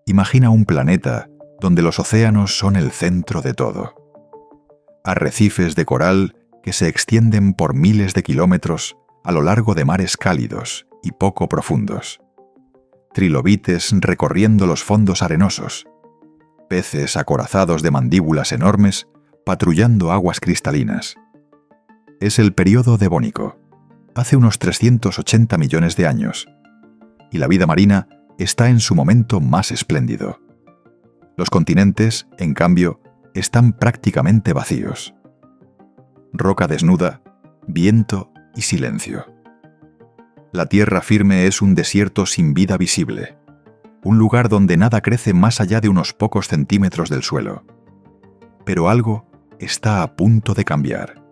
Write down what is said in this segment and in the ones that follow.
Imagina un planeta donde los océanos son el centro de todo. Arrecifes de coral que se extienden por miles de kilómetros a lo largo de mares cálidos y poco profundos. Trilobites recorriendo los fondos arenosos. Peces acorazados de mandíbulas enormes patrullando aguas cristalinas. Es el período devónico, hace unos 380 millones de años, y la vida marina está en su momento más espléndido. Los continentes, en cambio, están prácticamente vacíos. Roca desnuda, viento y silencio. La tierra firme es un desierto sin vida visible, un lugar donde nada crece más allá de unos pocos centímetros del suelo. Pero algo está a punto de cambiar.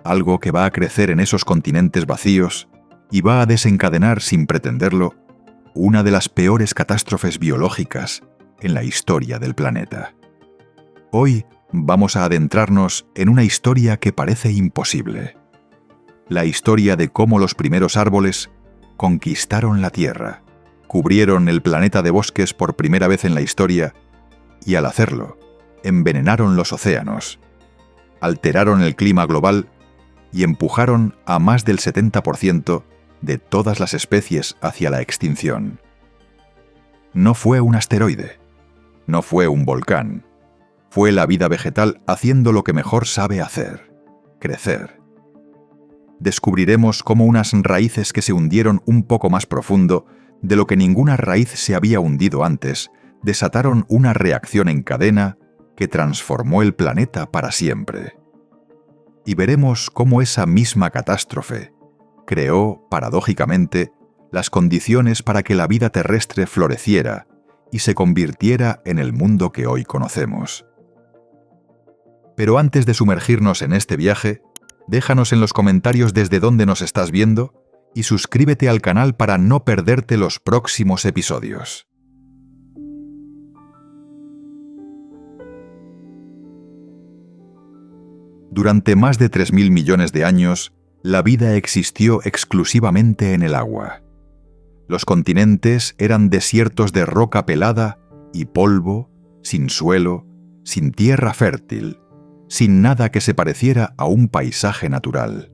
Algo que va a crecer en esos continentes vacíos y va a desencadenar, sin pretenderlo, una de las peores catástrofes biológicas en la historia del planeta. Hoy vamos a adentrarnos en una historia que parece imposible. La historia de cómo los primeros árboles conquistaron la Tierra, cubrieron el planeta de bosques por primera vez en la historia y al hacerlo, envenenaron los océanos, alteraron el clima global y empujaron a más del 70% de todas las especies hacia la extinción. No fue un asteroide, no fue un volcán, fue la vida vegetal haciendo lo que mejor sabe hacer, crecer. Descubriremos cómo unas raíces que se hundieron un poco más profundo de lo que ninguna raíz se había hundido antes, desataron una reacción en cadena que transformó el planeta para siempre. Y veremos cómo esa misma catástrofe creó, paradójicamente, las condiciones para que la vida terrestre floreciera y se convirtiera en el mundo que hoy conocemos. Pero antes de sumergirnos en este viaje, déjanos en los comentarios desde dónde nos estás viendo y suscríbete al canal para no perderte los próximos episodios. Durante más de 3.000 millones de años, la vida existió exclusivamente en el agua. Los continentes eran desiertos de roca pelada y polvo, sin suelo, sin tierra fértil, sin nada que se pareciera a un paisaje natural.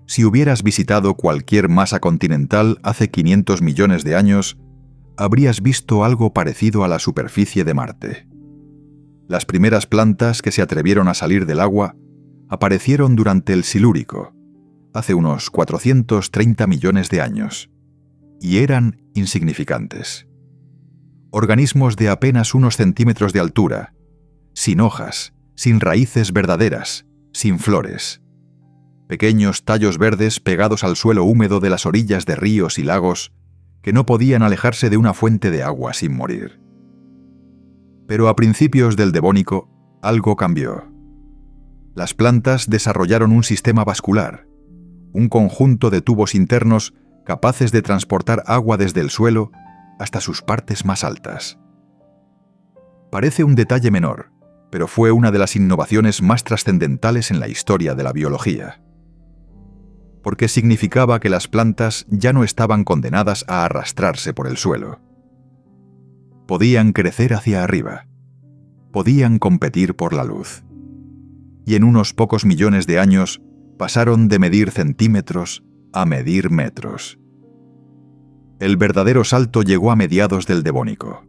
Si hubieras visitado cualquier masa continental hace 500 millones de años, habrías visto algo parecido a la superficie de Marte. Las primeras plantas que se atrevieron a salir del agua aparecieron durante el Silúrico, hace unos 430 millones de años, y eran insignificantes. Organismos de apenas unos centímetros de altura, sin hojas, sin raíces verdaderas, sin flores. Pequeños tallos verdes pegados al suelo húmedo de las orillas de ríos y lagos que no podían alejarse de una fuente de agua sin morir. Pero a principios del Devónico, algo cambió. Las plantas desarrollaron un sistema vascular, un conjunto de tubos internos capaces de transportar agua desde el suelo hasta sus partes más altas. Parece un detalle menor, pero fue una de las innovaciones más trascendentales en la historia de la biología. Porque significaba que las plantas ya no estaban condenadas a arrastrarse por el suelo. Podían crecer hacia arriba. Podían competir por la luz. Y en unos pocos millones de años pasaron de medir centímetros a medir metros. El verdadero salto llegó a mediados del Devónico.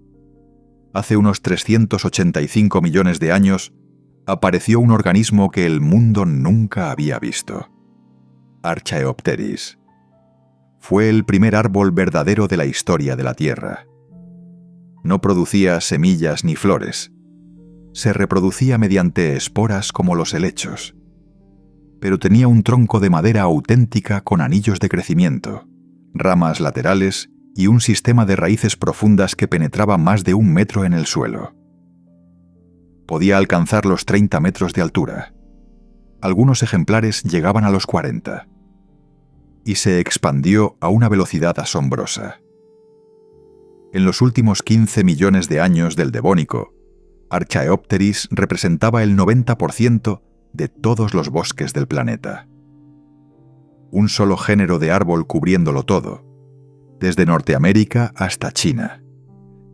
Hace unos 385 millones de años apareció un organismo que el mundo nunca había visto. Archaeopteris. Fue el primer árbol verdadero de la historia de la Tierra. No producía semillas ni flores. Se reproducía mediante esporas como los helechos. Pero tenía un tronco de madera auténtica con anillos de crecimiento, ramas laterales y un sistema de raíces profundas que penetraba más de 1 metro en el suelo. Podía alcanzar los 30 metros de altura. Algunos ejemplares llegaban a los 40. Y se expandió a una velocidad asombrosa. En los últimos 15 millones de años del Devónico, Archaeopteris representaba el 90% de todos los bosques del planeta. Un solo género de árbol cubriéndolo todo, desde Norteamérica hasta China,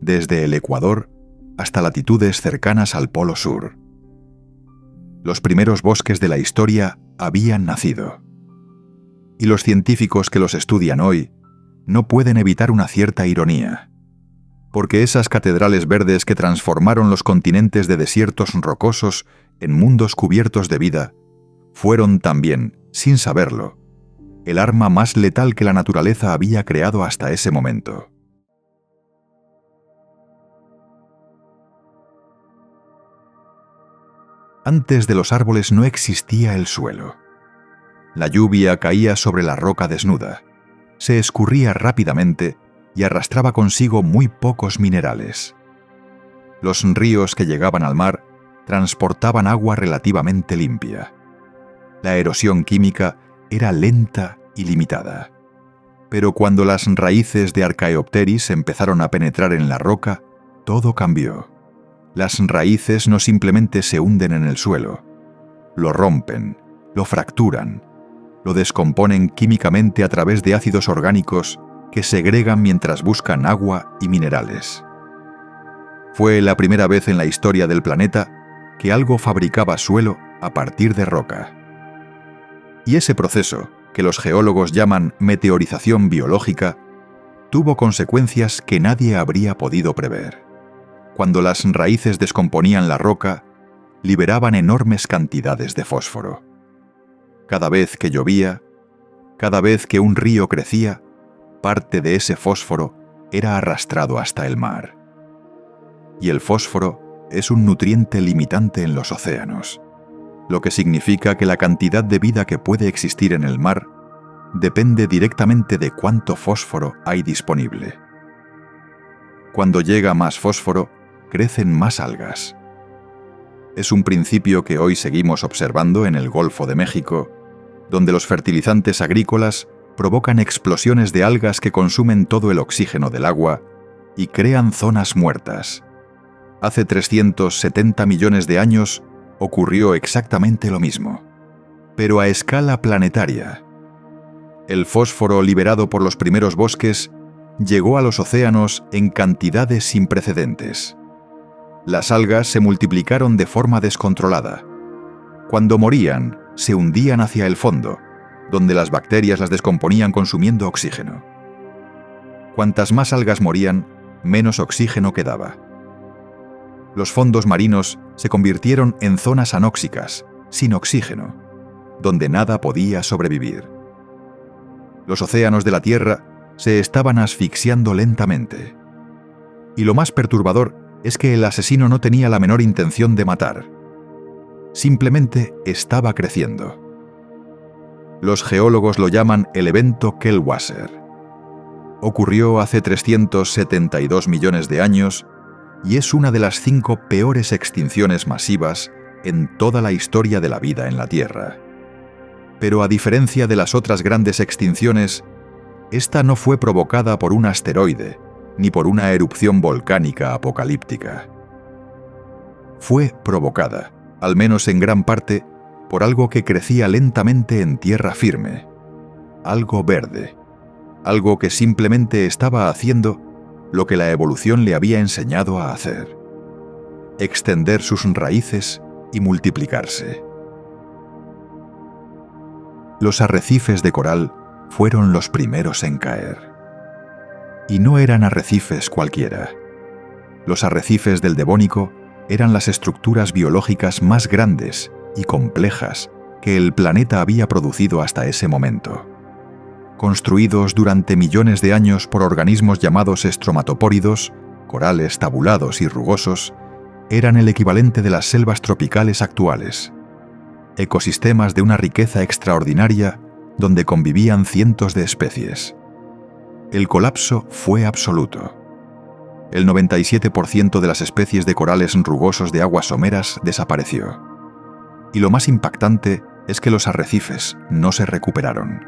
desde el Ecuador hasta latitudes cercanas al Polo Sur. Los primeros bosques de la historia habían nacido. Y los científicos que los estudian hoy no pueden evitar una cierta ironía, porque esas catedrales verdes que transformaron los continentes de desiertos rocosos en mundos cubiertos de vida fueron también, sin saberlo, el arma más letal que la naturaleza había creado hasta ese momento. Antes de los árboles no existía el suelo. La lluvia caía sobre la roca desnuda, se escurría rápidamente y arrastraba consigo muy pocos minerales. Los ríos que llegaban al mar transportaban agua relativamente limpia. La erosión química era lenta y limitada. Pero cuando las raíces de Archaeopteris empezaron a penetrar en la roca, todo cambió. Las raíces no simplemente se hunden en el suelo, lo rompen, lo fracturan, lo descomponen químicamente a través de ácidos orgánicos que segregan mientras buscan agua y minerales. Fue la primera vez en la historia del planeta que algo fabricaba suelo a partir de roca. Y ese proceso, que los geólogos llaman meteorización biológica, tuvo consecuencias que nadie habría podido prever. Cuando las raíces descomponían la roca, liberaban enormes cantidades de fósforo. Cada vez que llovía, cada vez que un río crecía, parte de ese fósforo era arrastrado hasta el mar. Y el fósforo es un nutriente limitante en los océanos, lo que significa que la cantidad de vida que puede existir en el mar depende directamente de cuánto fósforo hay disponible. Cuando llega más fósforo, crecen más algas. Es un principio que hoy seguimos observando en el Golfo de México, donde los fertilizantes agrícolas provocan explosiones de algas que consumen todo el oxígeno del agua y crean zonas muertas. Hace 370 millones de años ocurrió exactamente lo mismo, pero a escala planetaria. El fósforo liberado por los primeros bosques llegó a los océanos en cantidades sin precedentes. Las algas se multiplicaron de forma descontrolada. Cuando morían, se hundían hacia el fondo, donde las bacterias las descomponían consumiendo oxígeno. Cuantas más algas morían, menos oxígeno quedaba. Los fondos marinos se convirtieron en zonas anóxicas, sin oxígeno, donde nada podía sobrevivir. Los océanos de la Tierra se estaban asfixiando lentamente. Y lo más perturbador es que el asesino no tenía la menor intención de matar. Simplemente estaba creciendo. Los geólogos lo llaman el evento Kellwasser. Ocurrió hace 372 millones de años y es una de las 5 peores extinciones masivas en toda la historia de la vida en la Tierra. Pero a diferencia de las otras grandes extinciones, esta no fue provocada por un asteroide ni por una erupción volcánica apocalíptica. Fue provocada, al menos en gran parte, por algo que crecía lentamente en tierra firme, algo verde, algo que simplemente estaba haciendo lo que la evolución le había enseñado a hacer: extender sus raíces y multiplicarse. Los arrecifes de coral fueron los primeros en caer. Y no eran arrecifes cualquiera. Los arrecifes del Devónico eran las estructuras biológicas más grandes y complejas que el planeta había producido hasta ese momento. Construidos durante millones de años por organismos llamados estromatopóridos, corales tabulados y rugosos, eran el equivalente de las selvas tropicales actuales. Ecosistemas de una riqueza extraordinaria donde convivían cientos de especies. El colapso fue absoluto. El 97% de las especies de corales rugosos de aguas someras desapareció. Y lo más impactante es que los arrecifes no se recuperaron.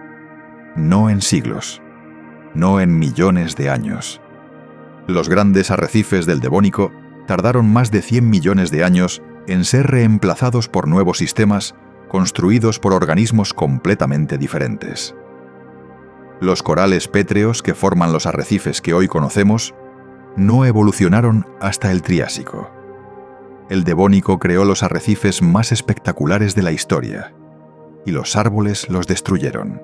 No en siglos. No en millones de años. Los grandes arrecifes del Devónico tardaron más de 100 millones de años en ser reemplazados por nuevos sistemas construidos por organismos completamente diferentes. Los corales pétreos que forman los arrecifes que hoy conocemos no evolucionaron hasta el Triásico. El Devónico creó los arrecifes más espectaculares de la historia, y los árboles los destruyeron.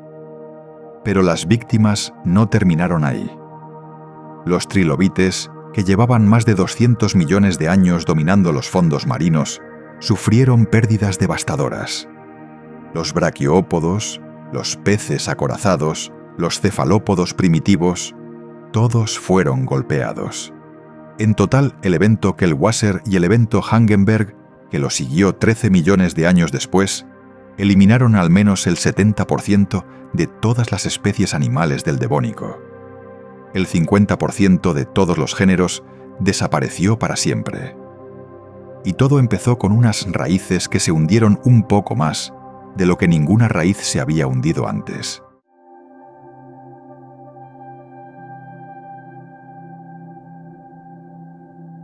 Pero las víctimas no terminaron ahí. Los trilobites, que llevaban más de 200 millones de años dominando los fondos marinos, sufrieron pérdidas devastadoras. Los braquiópodos, los peces acorazados, los cefalópodos primitivos, todos fueron golpeados. En total, el evento Kellwasser y el evento Hangenberg, que lo siguió 13 millones de años después, eliminaron al menos el 70% de todas las especies animales del Devónico. El 50% de todos los géneros desapareció para siempre. Y todo empezó con unas raíces que se hundieron un poco más de lo que ninguna raíz se había hundido antes.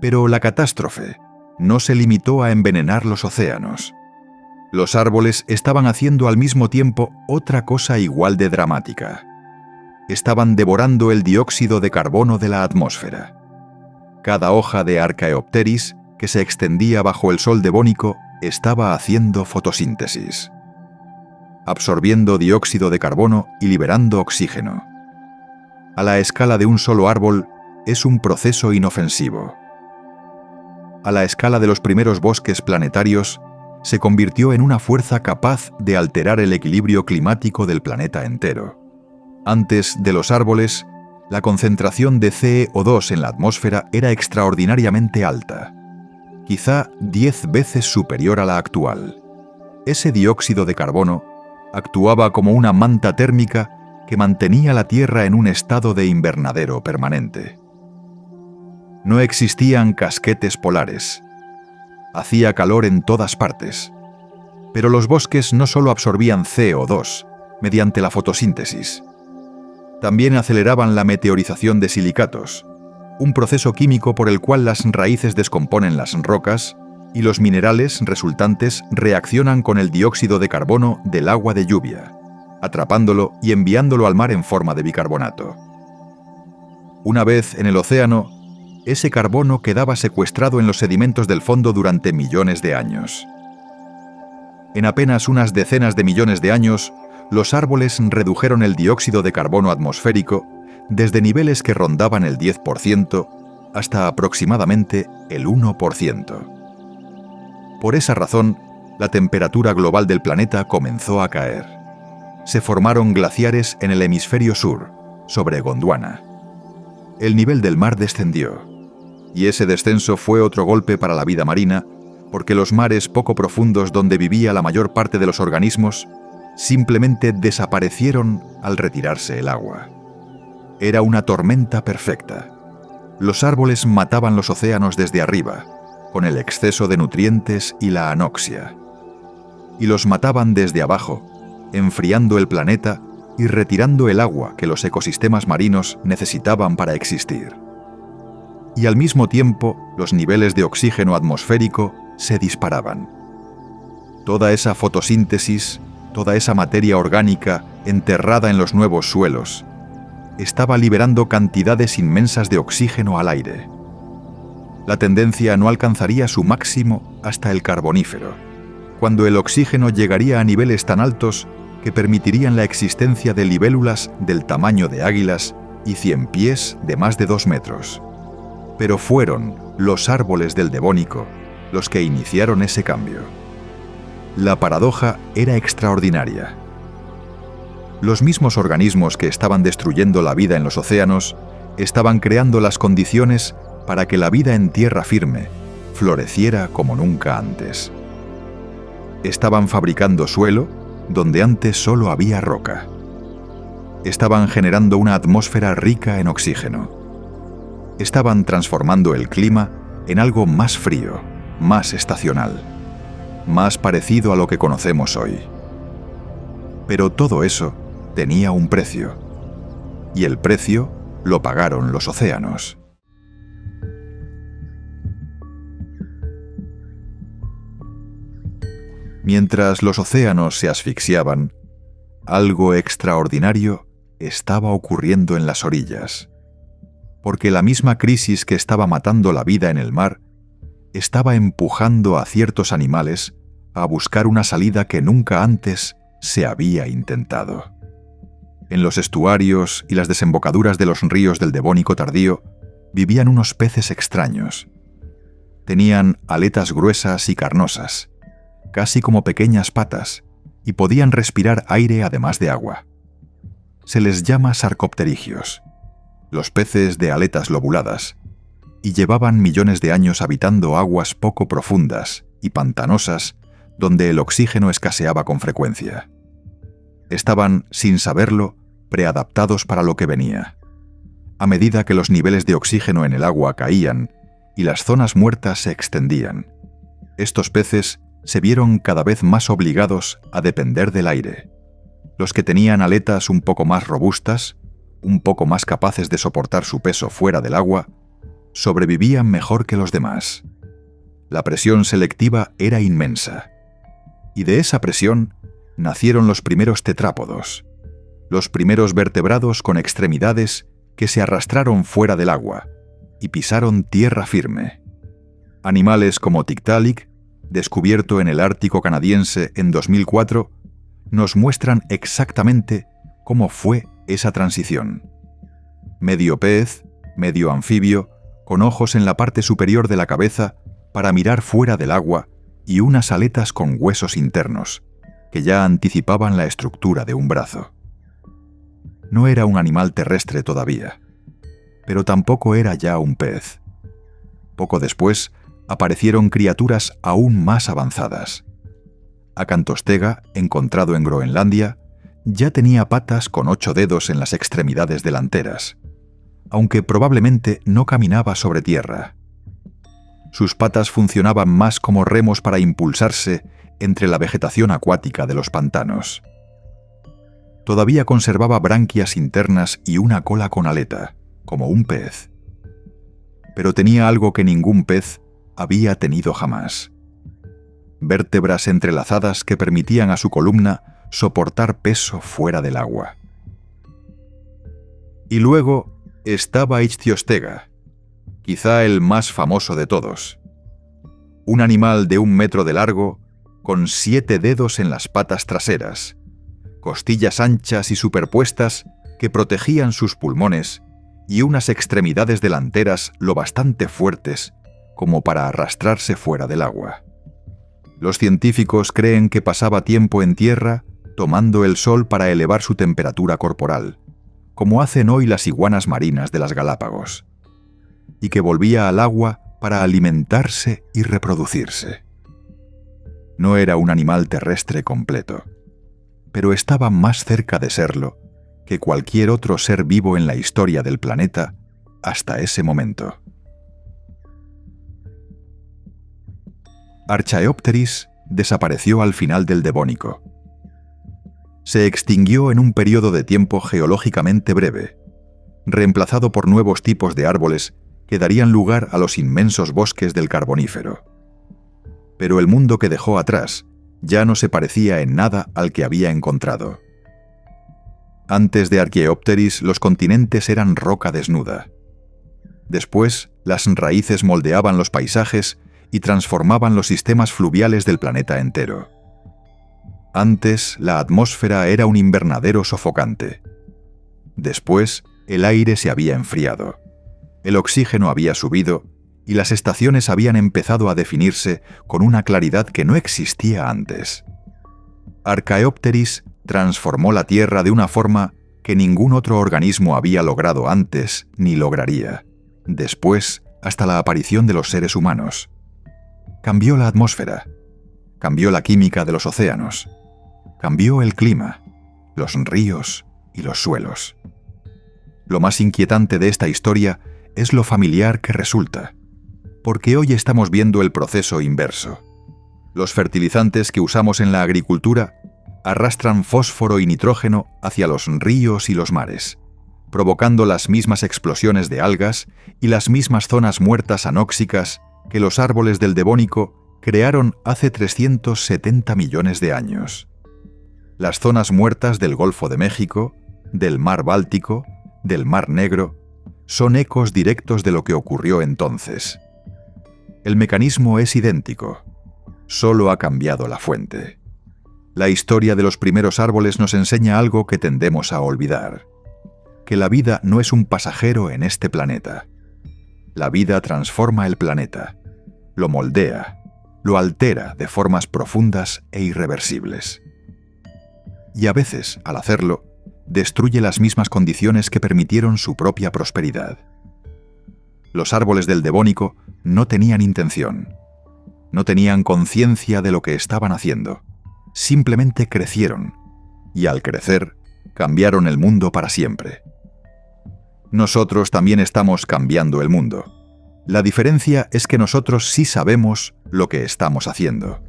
Pero la catástrofe no se limitó a envenenar los océanos. Los árboles estaban haciendo al mismo tiempo otra cosa igual de dramática. Estaban devorando el dióxido de carbono de la atmósfera. Cada hoja de Archaeopteris que se extendía bajo el sol devónico estaba haciendo fotosíntesis, absorbiendo dióxido de carbono y liberando oxígeno. A la escala de un solo árbol es un proceso inofensivo. A la escala de los primeros bosques planetarios, se convirtió en una fuerza capaz de alterar el equilibrio climático del planeta entero. Antes de los árboles, la concentración de CO2 en la atmósfera era extraordinariamente alta, quizá 10 veces superior a la actual. Ese dióxido de carbono actuaba como una manta térmica que mantenía la Tierra en un estado de invernadero permanente. No existían casquetes polares. Hacía calor en todas partes. Pero los bosques no solo absorbían CO2 mediante la fotosíntesis. También aceleraban la meteorización de silicatos, un proceso químico por el cual las raíces descomponen las rocas y los minerales resultantes reaccionan con el dióxido de carbono del agua de lluvia, atrapándolo y enviándolo al mar en forma de bicarbonato. Una vez en el océano, ese carbono quedaba secuestrado en los sedimentos del fondo durante millones de años. En apenas unas decenas de millones de años, los árboles redujeron el dióxido de carbono atmosférico desde niveles que rondaban el 10% hasta aproximadamente el 1%. Por esa razón, la temperatura global del planeta comenzó a caer. Se formaron glaciares en el hemisferio sur, sobre Gondwana. El nivel del mar descendió. Y ese descenso fue otro golpe para la vida marina, porque los mares poco profundos donde vivía la mayor parte de los organismos simplemente desaparecieron al retirarse el agua. Era una tormenta perfecta. Los árboles mataban los océanos desde arriba, con el exceso de nutrientes y la anoxia. Y los mataban desde abajo, enfriando el planeta y retirando el agua que los ecosistemas marinos necesitaban para existir. Y al mismo tiempo, los niveles de oxígeno atmosférico se disparaban. Toda esa fotosíntesis, toda esa materia orgánica enterrada en los nuevos suelos, estaba liberando cantidades inmensas de oxígeno al aire. La tendencia no alcanzaría su máximo hasta el Carbonífero, cuando el oxígeno llegaría a niveles tan altos que permitirían la existencia de libélulas del tamaño de águilas y ciempiés de más de 2 metros. Pero fueron los árboles del Devónico los que iniciaron ese cambio. La paradoja era extraordinaria. Los mismos organismos que estaban destruyendo la vida en los océanos estaban creando las condiciones para que la vida en tierra firme floreciera como nunca antes. Estaban fabricando suelo donde antes solo había roca. Estaban generando una atmósfera rica en oxígeno. Estaban transformando el clima en algo más frío, más estacional, más parecido a lo que conocemos hoy. Pero todo eso tenía un precio, y el precio lo pagaron los océanos. Mientras los océanos se asfixiaban, algo extraordinario estaba ocurriendo en las orillas. porque la misma crisis que estaba matando la vida en el mar estaba empujando a ciertos animales a buscar una salida que nunca antes se había intentado. En los estuarios y las desembocaduras de los ríos del Devónico tardío vivían unos peces extraños. Tenían aletas gruesas y carnosas, casi como pequeñas patas, y podían respirar aire además de agua. Se les llama sarcopterigios, los peces de aletas lobuladas, y llevaban millones de años habitando aguas poco profundas y pantanosas donde el oxígeno escaseaba con frecuencia. Estaban, sin saberlo, preadaptados para lo que venía. A medida que los niveles de oxígeno en el agua caían y las zonas muertas se extendían, estos peces se vieron cada vez más obligados a depender del aire. Los que tenían aletas un poco más robustas, un poco más capaces de soportar su peso fuera del agua, sobrevivían mejor que los demás. La presión selectiva era inmensa. Y de esa presión nacieron los primeros tetrápodos, los primeros vertebrados con extremidades que se arrastraron fuera del agua y pisaron tierra firme. Animales como Tiktaalik, descubierto en el Ártico canadiense en 2004, nos muestran exactamente cómo fue esa transición. Medio pez, medio anfibio, con ojos en la parte superior de la cabeza para mirar fuera del agua y unas aletas con huesos internos, que ya anticipaban la estructura de un brazo. No era un animal terrestre todavía, pero tampoco era ya un pez. Poco después aparecieron criaturas aún más avanzadas. Acantostega, encontrado en Groenlandia, ya tenía patas con 8 dedos en las extremidades delanteras, aunque probablemente no caminaba sobre tierra. Sus patas funcionaban más como remos para impulsarse entre la vegetación acuática de los pantanos. Todavía conservaba branquias internas y una cola con aleta, como un pez. Pero tenía algo que ningún pez había tenido jamás: vértebras entrelazadas que permitían a su columna soportar peso fuera del agua. Y luego estaba Ichthyostega, quizá el más famoso de todos. Un animal de 1 metro de largo, con 7 dedos en las patas traseras, costillas anchas y superpuestas que protegían sus pulmones y unas extremidades delanteras lo bastante fuertes como para arrastrarse fuera del agua. Los científicos creen que pasaba tiempo en tierra tomando el sol para elevar su temperatura corporal, como hacen hoy las iguanas marinas de las Galápagos, y que volvía al agua para alimentarse y reproducirse. No era un animal terrestre completo, pero estaba más cerca de serlo que cualquier otro ser vivo en la historia del planeta hasta ese momento. Archaeopteris desapareció al final del Devónico. Se extinguió en un periodo de tiempo geológicamente breve, reemplazado por nuevos tipos de árboles que darían lugar a los inmensos bosques del Carbonífero. Pero el mundo que dejó atrás ya no se parecía en nada al que había encontrado. Antes de Archaeopteris, los continentes eran roca desnuda. Después, las raíces moldeaban los paisajes y transformaban los sistemas fluviales del planeta entero. Antes, la atmósfera era un invernadero sofocante. Después, el aire se había enfriado, el oxígeno había subido y las estaciones habían empezado a definirse con una claridad que no existía antes. Archaeopteris transformó la Tierra de una forma que ningún otro organismo había logrado antes ni lograría, después hasta la aparición de los seres humanos. Cambió la atmósfera, cambió la química de los océanos, cambió el clima, los ríos y los suelos. Lo más inquietante de esta historia es lo familiar que resulta, porque hoy estamos viendo el proceso inverso. Los fertilizantes que usamos en la agricultura arrastran fósforo y nitrógeno hacia los ríos y los mares, provocando las mismas explosiones de algas y las mismas zonas muertas anóxicas que los árboles del Devónico crearon hace 370 millones de años. Las zonas muertas del Golfo de México, del Mar Báltico, del Mar Negro, son ecos directos de lo que ocurrió entonces. El mecanismo es idéntico, solo ha cambiado la fuente. La historia de los primeros árboles nos enseña algo que tendemos a olvidar: que la vida no es un pasajero en este planeta. La vida transforma el planeta, lo moldea, lo altera de formas profundas e irreversibles. Y a veces, al hacerlo, destruye las mismas condiciones que permitieron su propia prosperidad. Los árboles del Devónico no tenían intención, no tenían conciencia de lo que estaban haciendo, simplemente crecieron, y al crecer, cambiaron el mundo para siempre. Nosotros también estamos cambiando el mundo. La diferencia es que nosotros sí sabemos lo que estamos haciendo.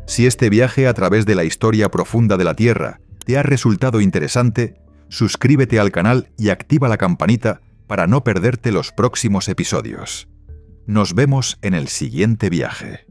Si este viaje a través de la historia profunda de la Tierra te ha resultado interesante, suscríbete al canal y activa la campanita para no perderte los próximos episodios. Nos vemos en el siguiente viaje.